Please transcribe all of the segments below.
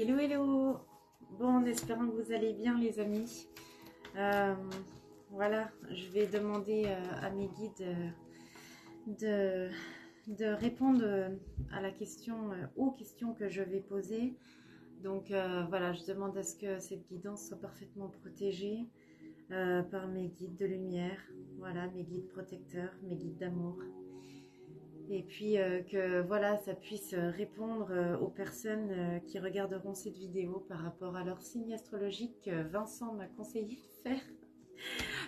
Hello, hello. Bon, en espérant que vous allez bien, les amis. Voilà, je vais demander à mes guides de répondre à la question, aux questions que je vais poser. Donc voilà, je demande à ce que cette guidance soit parfaitement protégée par mes guides de lumière. Voilà, mes guides protecteurs, mes guides d'amour. Et puis que voilà, ça puisse répondre aux personnes qui regarderont cette vidéo par rapport à leur signe astrologique que Vincent m'a conseillé de faire.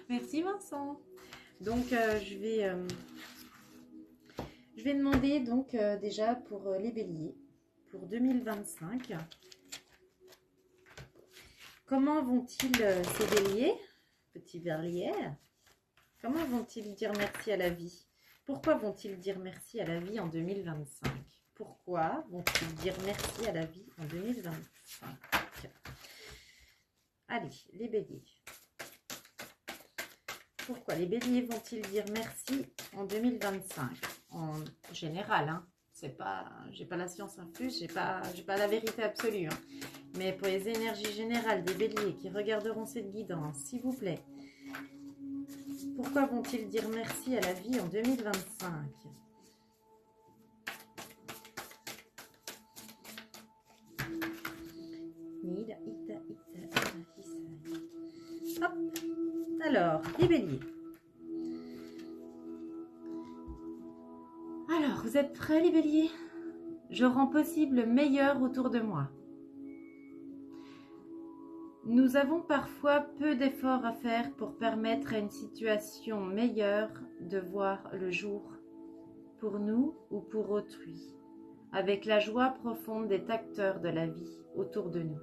Merci Vincent. Donc je vais demander donc déjà pour les béliers, pour 2025. Comment vont-ils, ces béliers, petits béliers, comment vont-ils dire merci à la vie? Pourquoi vont-ils dire merci à la vie en 2025? Pourquoi vont-ils dire merci à la vie en 2025? Allez, les béliers. Pourquoi les béliers vont-ils dire merci en 2025? En général, hein. C'est pas, j'ai pas la science infuse, j'ai pas la vérité absolue. Hein. Mais pour les énergies générales des béliers qui regarderont cette guidance, s'il vous plaît. Pourquoi vont-ils dire merci à la vie en 2025? Hop. Alors, les béliers. Alors, vous êtes prêts les béliers? Je rends possible le meilleur autour de moi. Nous avons parfois peu d'efforts à faire pour permettre à une situation meilleure de voir le jour, pour nous ou pour autrui, avec la joie profonde d'être acteurs de la vie autour de nous.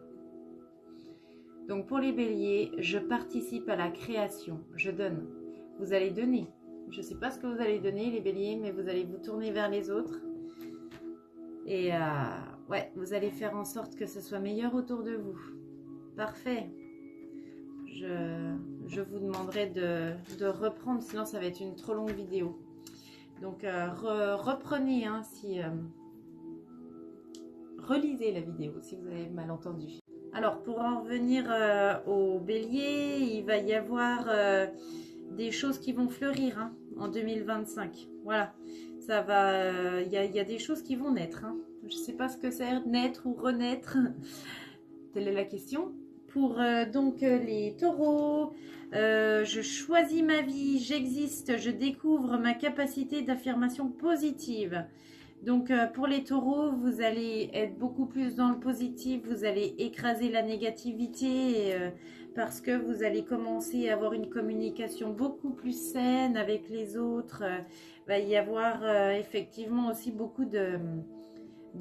Donc pour les béliers, je participe à la création, je donne. Vous allez donner. Je ne sais pas ce que vous allez donner les béliers, mais vous allez vous tourner vers les autres. Et ouais, vous allez faire en sorte que ce soit meilleur autour de vous. Parfait. Je vous demanderai de reprendre, sinon ça va être une trop longue vidéo. Donc reprenez, hein, relisez la vidéo si vous avez mal entendu. Alors pour en revenir au bélier, il va y avoir des choses qui vont fleurir hein, en 2025. Voilà, ça va, il y a des choses qui vont naître. Hein. Je ne sais pas ce que c'est, naître ou renaître. Telle est la question. Pour donc les taureaux, je choisis ma vie, j'existe, je découvre ma capacité d'affirmation positive. Donc pour les taureaux, vous allez être beaucoup plus dans le positif, vous allez écraser la négativité parce que vous allez commencer à avoir une communication beaucoup plus saine avec les autres. Il va y avoir effectivement aussi beaucoup de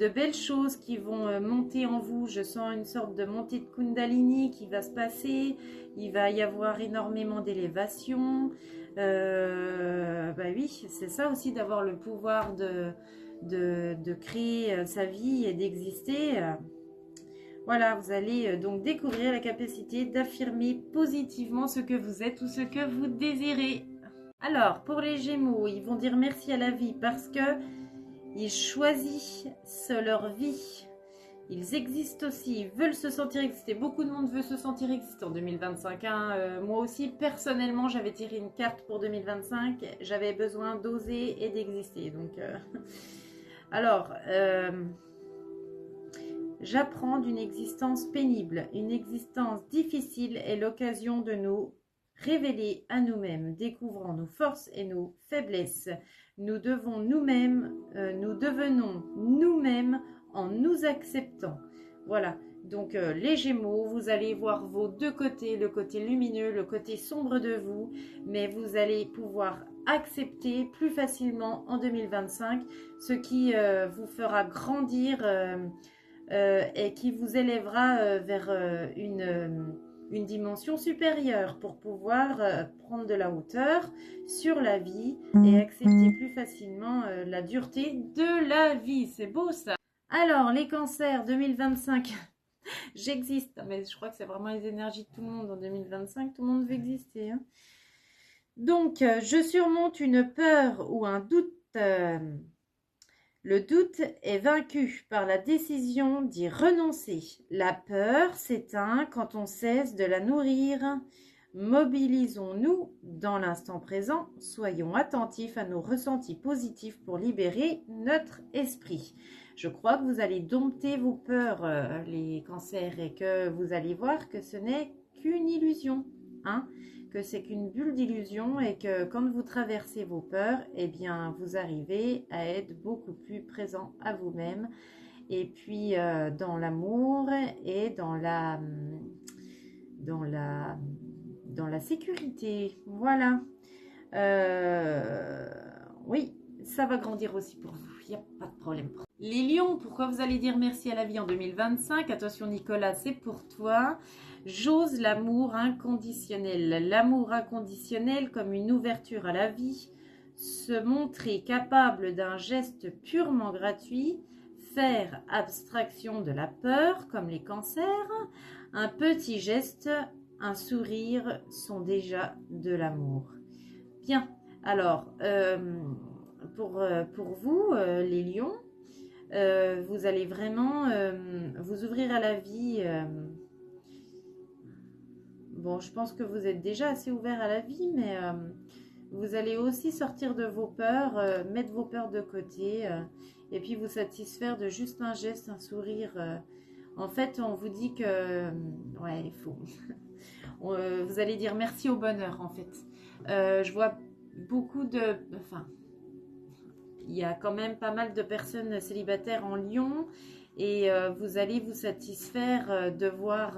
belles choses qui vont monter en vous. Je sens une sorte de montée de Kundalini qui va se passer. Il va y avoir énormément d'élévation. Bah oui, c'est ça aussi d'avoir le pouvoir de créer sa vie et d'exister. Voilà, vous allez donc découvrir la capacité d'affirmer positivement ce que vous êtes ou ce que vous désirez. Alors, pour les Gémeaux, ils vont dire merci à la vie parce que ils choisissent leur vie. Ils existent aussi, ils veulent se sentir exister. Beaucoup de monde veut se sentir exister en 2025. Hein. Moi aussi, personnellement, j'avais tiré une carte pour 2025. J'avais besoin d'oser et d'exister. Donc, alors, j'apprends d'une existence pénible. Une existence difficile est l'occasion de nous révéler à nous-mêmes, découvrant nos forces et nos faiblesses. Nous devenons nous-mêmes en nous acceptant. Voilà, donc les Gémeaux, vous allez voir vos deux côtés, le côté lumineux, le côté sombre de vous, mais vous allez pouvoir accepter plus facilement en 2025 ce qui vous fera grandir et qui vous élèvera vers une dimension supérieure pour pouvoir prendre de la hauteur sur la vie et accepter plus facilement la dureté de la vie. C'est beau ça. Alors, les cancers 2025, j'existe. Mais je crois que c'est vraiment les énergies de tout le monde en 2025. Tout le monde veut exister. Hein. Donc, je surmonte une peur ou un doute Le doute est vaincu par la décision d'y renoncer. La peur s'éteint quand on cesse de la nourrir. Mobilisons-nous dans l'instant présent. Soyons attentifs à nos ressentis positifs pour libérer notre esprit. Je crois que vous allez dompter vos peurs, les cancers, et que vous allez voir que ce n'est qu'une illusion, hein, que c'est qu'une bulle d'illusion et que quand vous traversez vos peurs, eh bien, vous arrivez à être beaucoup plus présent à vous-même et puis dans l'amour et dans la sécurité. Voilà. Oui, ça va grandir aussi pour vous. Il n'y a pas de problème. Les lions, pourquoi vous allez dire merci à la vie en 2025? Attention Nicolas, c'est pour toi. J'ose l'amour inconditionnel. L'amour inconditionnel comme une ouverture à la vie. Se montrer capable d'un geste purement gratuit. Faire abstraction de la peur comme les cancers. Un petit geste, un sourire sont déjà de l'amour. Bien, alors, pour vous, les lions, vous allez vraiment vous ouvrir à la vie. Bon, je pense que vous êtes déjà assez ouvert à la vie, mais vous allez aussi sortir de vos peurs, mettre vos peurs de côté et puis vous satisfaire de juste un geste, un sourire. En fait, on vous dit que... ouais, il faut... vous allez dire merci au bonheur, en fait. Je vois beaucoup de... Enfin, il y a quand même pas mal de personnes célibataires en Lion et vous allez vous satisfaire de voir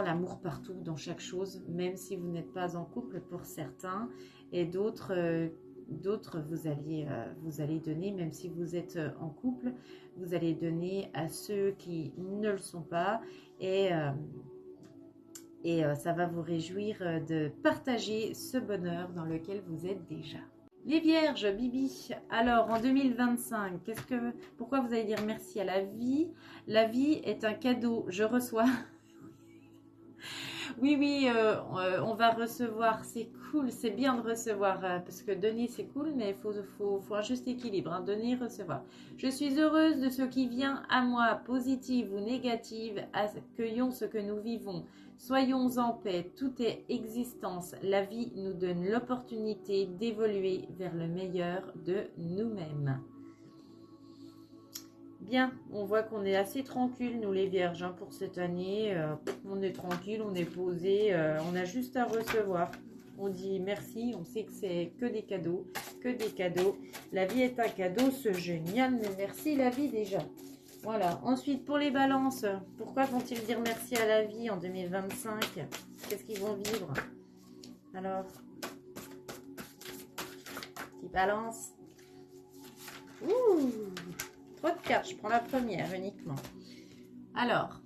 l'amour partout, dans chaque chose, même si vous n'êtes pas en couple pour certains, et d'autres vous allez donner, même si vous êtes en couple, vous allez donner à ceux qui ne le sont pas, et ça va vous réjouir de partager ce bonheur dans lequel vous êtes déjà. Les vierges, Bibi, alors en 2025, pourquoi vous allez dire merci à la vie? La vie est un cadeau, je reçois. Oui, on va recevoir, c'est cool, c'est bien de recevoir, parce que donner c'est cool, mais il faut un juste équilibre, hein, donner, recevoir. Je suis heureuse de ce qui vient à moi, positive ou négative, accueillons ce que nous vivons, soyons en paix, tout est existence, la vie nous donne l'opportunité d'évoluer vers le meilleur de nous-mêmes. Bien, on voit qu'on est assez tranquille, nous les vierges, hein, pour cette année. On est tranquille, on est posé, on a juste à recevoir. On dit merci, on sait que c'est que des cadeaux, que des cadeaux. La vie est un cadeau, c'est génial, mais merci la vie déjà. Voilà, ensuite pour les balances, pourquoi vont-ils dire merci à la vie en 2025? Qu'est-ce qu'ils vont vivre? Alors, petit balance. Ouh! De cartes, je prends la première uniquement. Alors,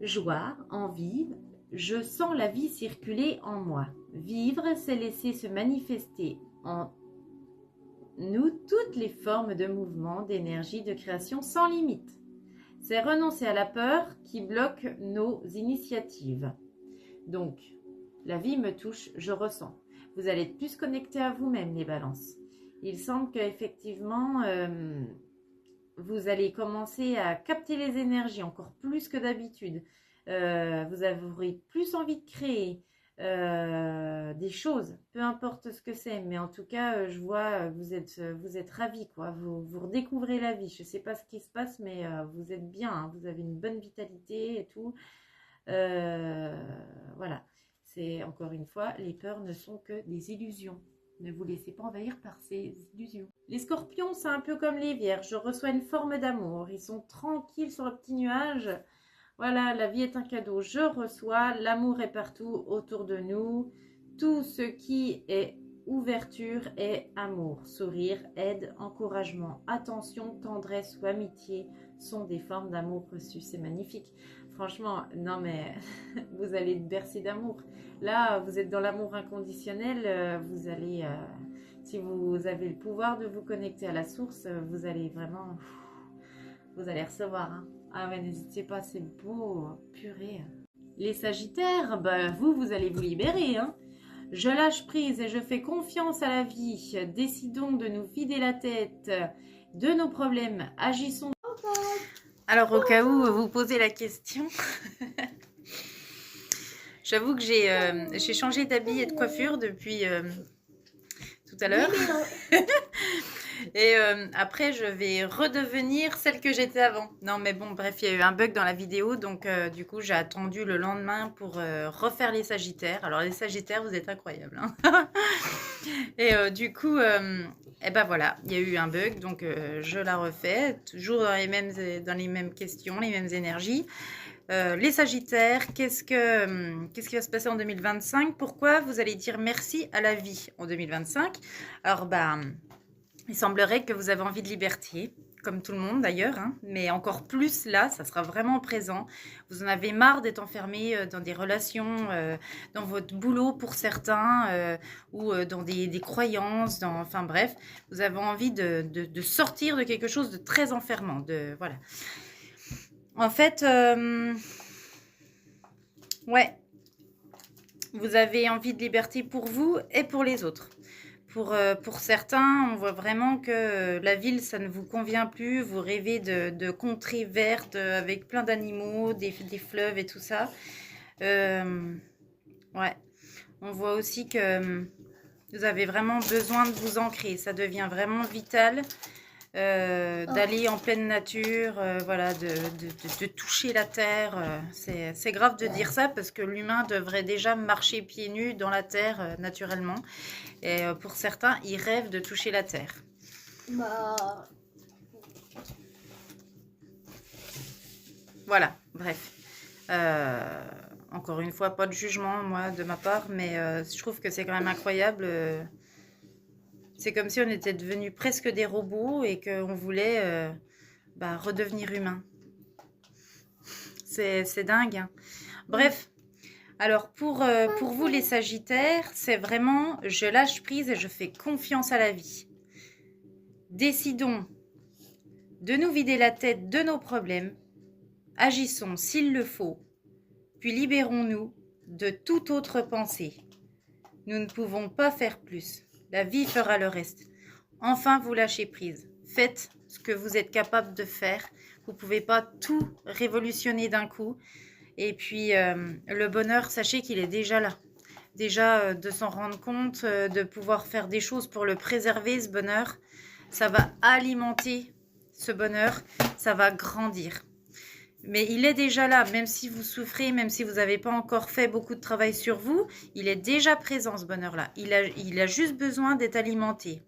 joie, envie, je sens la vie circuler en moi. Vivre, c'est laisser se manifester en nous toutes les formes de mouvement, d'énergie, de création sans limite. C'est renoncer à la peur qui bloque nos initiatives. Donc, la vie me touche, je ressens. Vous allez être plus connecté à vous-même, les balances. Il semble qu'effectivement, vous allez commencer à capter les énergies encore plus que d'habitude. Vous aurez plus envie de créer des choses, peu importe ce que c'est. Mais en tout cas, je vois, vous êtes ravis, quoi. Vous redécouvrez la vie. Je ne sais pas ce qui se passe, mais vous êtes bien. Hein, vous avez une bonne vitalité et tout. Voilà. C'est encore une fois, les peurs ne sont que des illusions. Ne vous laissez pas envahir par ces illusions. Les scorpions, c'est un peu comme les vierges. Je reçois une forme d'amour. Ils sont tranquilles sur le petit nuage. Voilà, la vie est un cadeau. Je reçois. L'amour est partout autour de nous. Tout ce qui est ouverture est amour. Sourire, aide, encouragement, attention, tendresse ou amitié sont des formes d'amour reçues. C'est magnifique. Franchement, non mais vous allez être bercé d'amour. Là, vous êtes dans l'amour inconditionnel. Vous allez, si vous avez le pouvoir de vous connecter à la source, vous allez vraiment, vous allez recevoir. Hein. Ah ouais, n'hésitez pas, c'est beau, purée. Les sagittaires, bah, vous allez vous libérer. Hein. Je lâche prise et je fais confiance à la vie. Décidons de nous vider la tête de nos problèmes. Agissons. Alors, au cas où vous posez la question, j'avoue que j'ai changé d'habit et de coiffure depuis tout à l'heure. Et après, je vais redevenir celle que j'étais avant. Non, mais bon, bref, il y a eu un bug dans la vidéo. Donc, du coup, j'ai attendu le lendemain pour refaire les Sagittaires. Alors, les Sagittaires, vous êtes incroyables. Hein. Et du coup, et ben voilà, il y a eu un bug. Donc, je la refais. Toujours dans les mêmes questions, les mêmes énergies. Les Sagittaires, qu'est-ce qui va se passer en 2025? Pourquoi vous allez dire merci à la vie en 2025? Alors, il semblerait que vous avez envie de liberté, comme tout le monde d'ailleurs, hein, mais encore plus là, ça sera vraiment présent. Vous en avez marre d'être enfermé dans des relations, dans votre boulot pour certains, ou dans des croyances, enfin bref, vous avez envie de sortir de quelque chose de très enfermant. Voilà. En fait, ouais, vous avez envie de liberté pour vous et pour les autres. Pour certains, on voit vraiment que la ville, ça ne vous convient plus. Vous rêvez de contrées vertes avec plein d'animaux, des fleuves et tout ça. Ouais. On voit aussi que vous avez vraiment besoin de vous ancrer. Ça devient vraiment vital d'aller en pleine nature, voilà, de toucher la terre. C'est grave de dire ça parce que l'humain devrait déjà marcher pieds nus dans la terre naturellement. Et pour certains, ils rêvent de toucher la terre. Voilà, bref. Encore une fois, pas de jugement, moi, de ma part, mais je trouve que c'est quand même incroyable. C'est comme si on était devenus presque des robots et qu'on voulait redevenir humain. C'est dingue. Hein. Bref, alors pour vous les Sagittaires, c'est vraiment je lâche prise et je fais confiance à la vie. Décidons de nous vider la tête de nos problèmes. Agissons s'il le faut, puis libérons-nous de toute autre pensée. Nous ne pouvons pas faire plus. La vie fera le reste. Enfin, vous lâchez prise. Faites ce que vous êtes capable de faire. Vous ne pouvez pas tout révolutionner d'un coup. Et puis, le bonheur, sachez qu'il est déjà là. Déjà, de s'en rendre compte, de pouvoir faire des choses pour le préserver, ce bonheur, ça va alimenter ce bonheur, ça va grandir. Mais il est déjà là, même si vous souffrez, même si vous n'avez pas encore fait beaucoup de travail sur vous, il est déjà présent ce bonheur-là. Il a juste besoin d'être alimenté.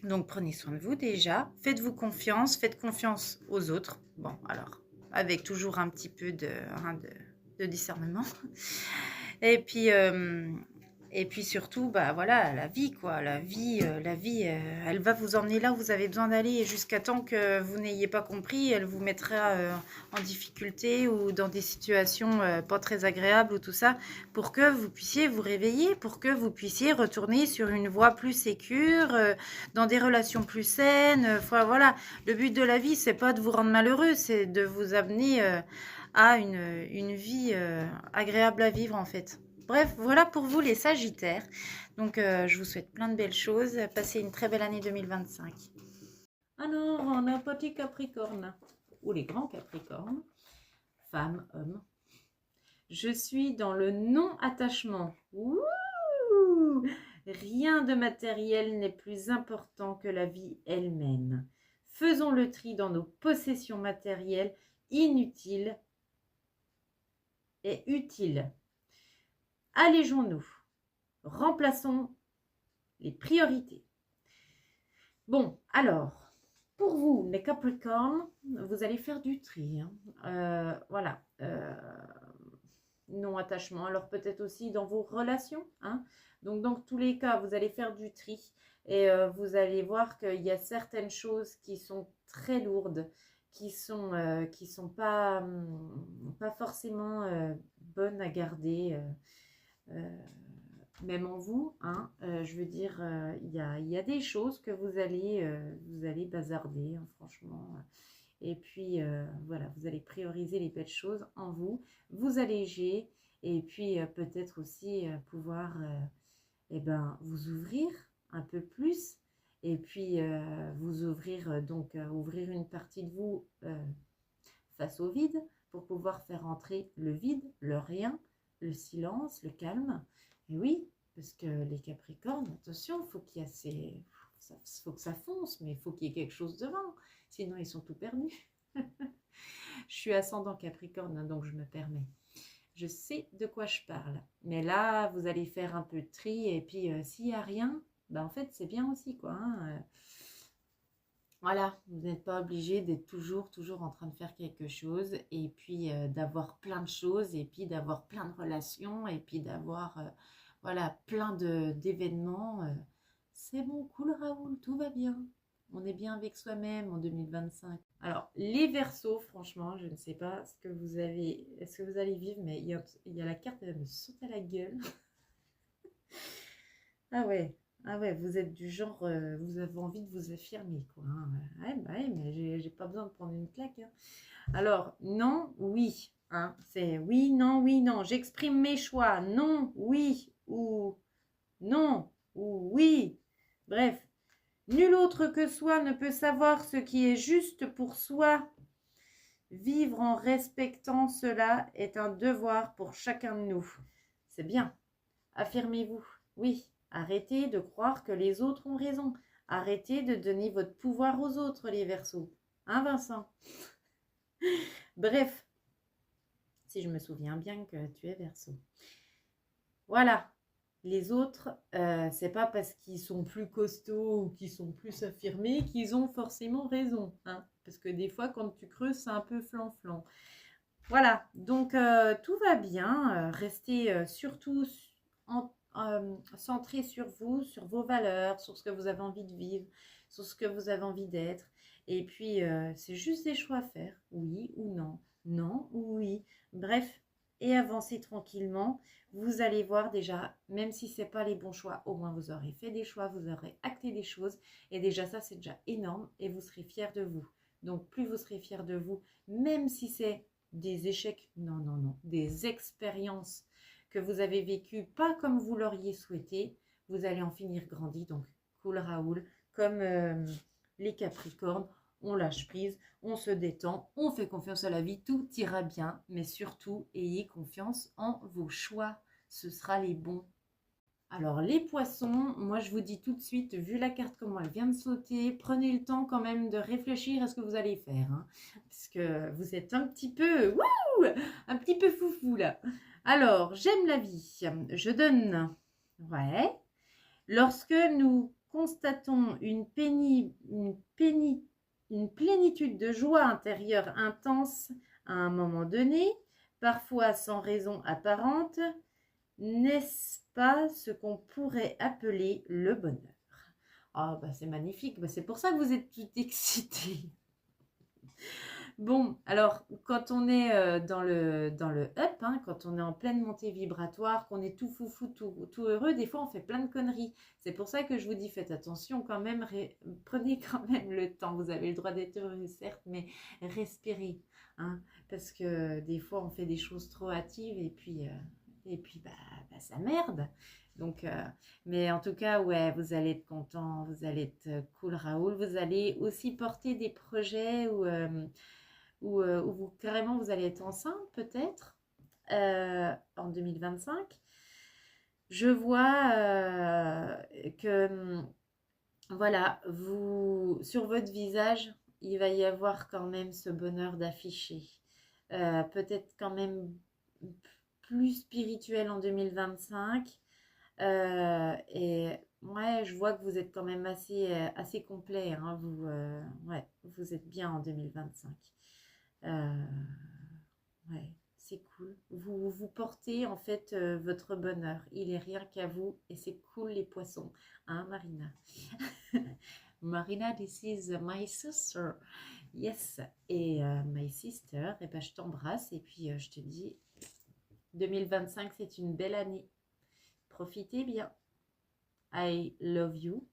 Donc prenez soin de vous déjà, faites-vous confiance, faites confiance aux autres. Bon, alors, avec toujours un petit peu de discernement. Et puis surtout, voilà, la vie, quoi. La vie, elle va vous emmener là où vous avez besoin d'aller. Et jusqu'à temps que vous n'ayez pas compris, elle vous mettra en difficulté ou dans des situations pas très agréables ou tout ça, pour que vous puissiez vous réveiller, pour que vous puissiez retourner sur une voie plus sécure, dans des relations plus saines. Enfin, voilà, le but de la vie, c'est pas de vous rendre malheureux, c'est de vous amener à une vie agréable à vivre, en fait. Bref, voilà pour vous les Sagittaires. Donc, je vous souhaite plein de belles choses. Passez une très belle année 2025. Alors, on a un petit Capricorne, ou les grands Capricornes, femmes, hommes. Je suis dans le non-attachement. Rien de matériel n'est plus important que la vie elle-même. Faisons le tri dans nos possessions matérielles inutiles et utiles. Allégeons-nous, remplaçons les priorités. Bon, alors, pour vous, les Capricornes, vous allez faire du tri. Hein. Voilà, non-attachement, alors peut-être aussi dans vos relations. Hein. Donc, dans tous les cas, vous allez faire du tri et vous allez voir qu'il y a certaines choses qui sont très lourdes, qui sont pas forcément bonnes à garder. Même en vous, hein, je veux dire, il y a des choses que vous allez bazarder, hein, franchement. Et puis, voilà, vous allez prioriser les belles choses en vous, vous alléger Et puis peut-être aussi pouvoir eh ben, vous ouvrir un peu plus. Et puis vous ouvrir, ouvrir une partie de vous face au vide pour pouvoir faire entrer le vide, le rien, le silence, le calme. Et oui, parce que les Capricornes, attention, faut qu'il y ait faut que ça fonce, mais il faut qu'il y ait quelque chose devant, sinon ils sont tout perdus. Je suis ascendant Capricorne, hein, donc je me permets. Je sais de quoi je parle. Mais là, vous allez faire un peu de tri, et puis s'il n'y a rien, ben, en fait, c'est bien aussi, quoi. Hein. Voilà, vous n'êtes pas obligé d'être toujours en train de faire quelque chose, et puis d'avoir plein de choses, et puis d'avoir plein de relations, et puis d'avoir voilà, plein d'événements. C'est bon, cool Raoul, tout va bien. On est bien avec soi-même en 2025. Alors, les Verseaux, franchement, je ne sais pas ce que vous avez, est-ce que vous allez vivre, mais il y a la carte, elle me saute à la gueule. Ah ouais. Ah ouais, vous êtes du genre, vous avez envie de vous affirmer, quoi. Hein. Ouais, bah ouais, mais j'ai pas besoin de prendre une claque. Hein. Alors, non, oui. Hein, c'est oui, non. J'exprime mes choix. Non, oui, ou non, ou oui. Bref, nul autre que soi ne peut savoir ce qui est juste pour soi. Vivre en respectant cela est un devoir pour chacun de nous. C'est bien. Affirmez-vous. Oui. Arrêtez de croire que les autres ont raison. Arrêtez de donner votre pouvoir aux autres, les Verseaux. Hein, Vincent? Bref, si je me souviens bien que tu es Verseau. Voilà. Les autres, c'est pas parce qu'ils sont plus costauds ou qu'ils sont plus affirmés qu'ils ont forcément raison. Hein, parce que des fois, quand tu creuses, c'est un peu flan-flan. Voilà. Donc, tout va bien. Restez surtout centré sur vous, sur vos valeurs, sur ce que vous avez envie de vivre, sur ce que vous avez envie d'être. Et puis, c'est juste des choix à faire, oui ou non, non ou oui. Bref, et avancez tranquillement. Vous allez voir déjà, même si ce n'est pas les bons choix, au moins vous aurez fait des choix, vous aurez acté des choses. Et déjà, ça, c'est déjà énorme et vous serez fiers de vous. Donc, plus vous serez fiers de vous, même si c'est des échecs, non, des expériences que vous avez vécu pas comme vous l'auriez souhaité, vous allez en finir grandi. Donc, cool Raoul, comme les Capricornes, on lâche prise, on se détend, on fait confiance à la vie, tout ira bien, mais surtout, ayez confiance en vos choix, ce sera les bons. Alors, les poissons, moi je vous dis tout de suite, vu la carte comment elle vient de sauter, prenez le temps quand même de réfléchir à ce que vous allez faire. Hein, parce que vous êtes un petit peu foufou là. Alors, j'aime la vie. Je donne. Ouais. Lorsque nous constatons une plénitude de joie intérieure intense à un moment donné, parfois sans raison apparente, n'est-ce pas ce qu'on pourrait appeler le bonheur? Ah, bah c'est magnifique. Bah, c'est pour ça que vous êtes tout excités. Bon, alors, quand on est dans le up, hein, quand on est en pleine montée vibratoire, qu'on est tout foufou, tout heureux, des fois on fait plein de conneries. C'est pour ça que je vous dis, faites attention quand même, prenez quand même le temps. Vous avez le droit d'être heureux, certes, mais respirez. Hein, parce que des fois on fait des choses trop hâtives et puis ça merde. Donc, mais en tout cas, ouais, vous allez être content, vous allez être cool Raoul. Vous allez aussi porter des projets où vous, carrément vous allez être enceinte peut-être en 2025. Je vois que voilà, sur votre visage, il va y avoir quand même ce bonheur d'afficher. Peut-être quand même plus spirituel en 2025. Et ouais, je vois que vous êtes quand même assez complet. Hein, vous êtes bien en 2025. Ouais, c'est cool. Vous portez en fait votre bonheur. Il est rien qu'à vous et c'est cool les poissons. Hein, Marina? Marina, this is my sister. Yes. Et my sister, et ben, je t'embrasse et puis je te dis 2025, c'est une belle année. Profitez bien. I love you.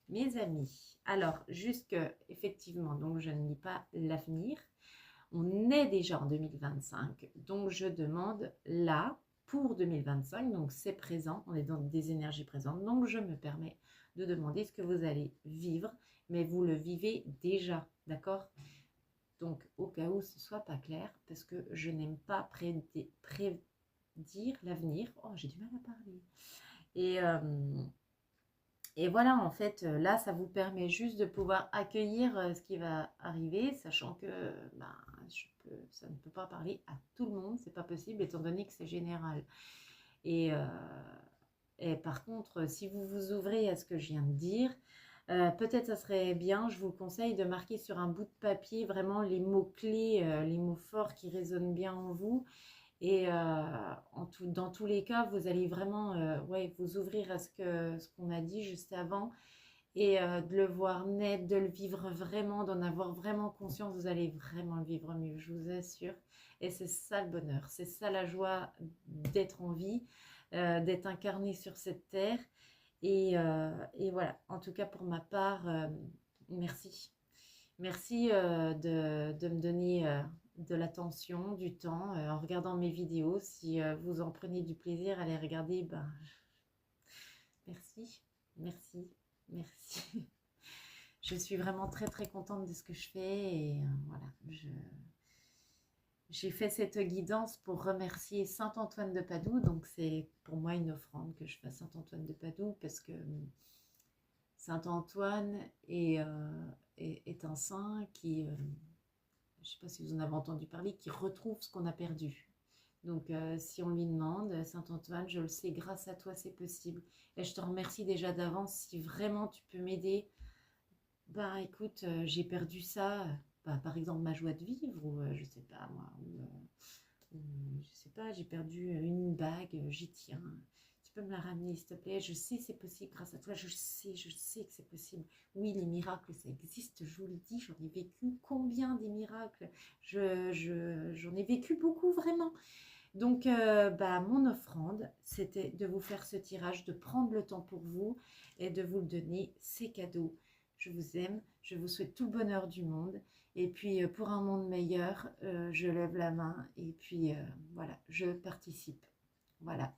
Mes amis. Alors, effectivement, donc je ne lis pas l'avenir. On est déjà en 2025, donc je demande là, pour 2025, donc c'est présent, on est dans des énergies présentes, donc je me permets de demander ce que vous allez vivre, mais vous le vivez déjà, d'accord? Donc au cas où ce soit pas clair, parce que je n'aime pas prédire l'avenir. Oh, j'ai du mal à parler. Et voilà, en fait, là, ça vous permet juste de pouvoir accueillir ce qui va arriver, sachant que ben, ça ne peut pas parler à tout le monde, c'est pas possible, étant donné que c'est général. Et, euh, et par contre, si vous vous ouvrez à ce que je viens de dire, peut-être ça serait bien, je vous conseille de marquer sur un bout de papier vraiment les mots-clés, les mots forts qui résonnent bien en vous. Et dans tous les cas, vous allez vraiment ouais, vous ouvrir à ce qu'on a dit juste avant et de le voir net, de le vivre vraiment, d'en avoir vraiment conscience. Vous allez vraiment le vivre mieux, je vous assure. Et c'est ça le bonheur, c'est ça la joie d'être en vie, d'être incarné sur cette terre. Et voilà, en tout cas pour ma part, merci. Merci de me donner de l'attention, du temps en regardant mes vidéos. Si vous en prenez du plaisir à les regarder, ben, merci, merci, merci. Je suis vraiment très très contente de ce que je fais et voilà, j'ai fait cette guidance pour remercier Saint Antoine de Padoue. Donc c'est pour moi une offrande que je fasse Saint Antoine de Padoue parce que Saint Antoine est un saint qui, je ne sais pas si vous en avez entendu parler, qui retrouve ce qu'on a perdu. Donc, si on lui demande, Saint Antoine, je le sais, grâce à toi, c'est possible. Et je te remercie déjà d'avance. Si vraiment tu peux m'aider, bah écoute, j'ai perdu ça. Bah, par exemple, ma joie de vivre, ou je sais pas moi, ou, je sais pas, j'ai perdu une bague, j'y tiens. Tu peux me la ramener, s'il te plaît. Je sais c'est possible grâce à toi. Je sais que c'est possible. Oui, les miracles, ça existe, je vous le dis. J'en ai vécu combien des miracles. J'en ai vécu beaucoup, vraiment. Donc, bah, mon offrande, c'était de vous faire ce tirage, de prendre le temps pour vous et de vous le donner. C'est cadeau. Je vous aime. Je vous souhaite tout le bonheur du monde. Et puis, pour un monde meilleur, je lève la main et puis, voilà, je participe. Voilà.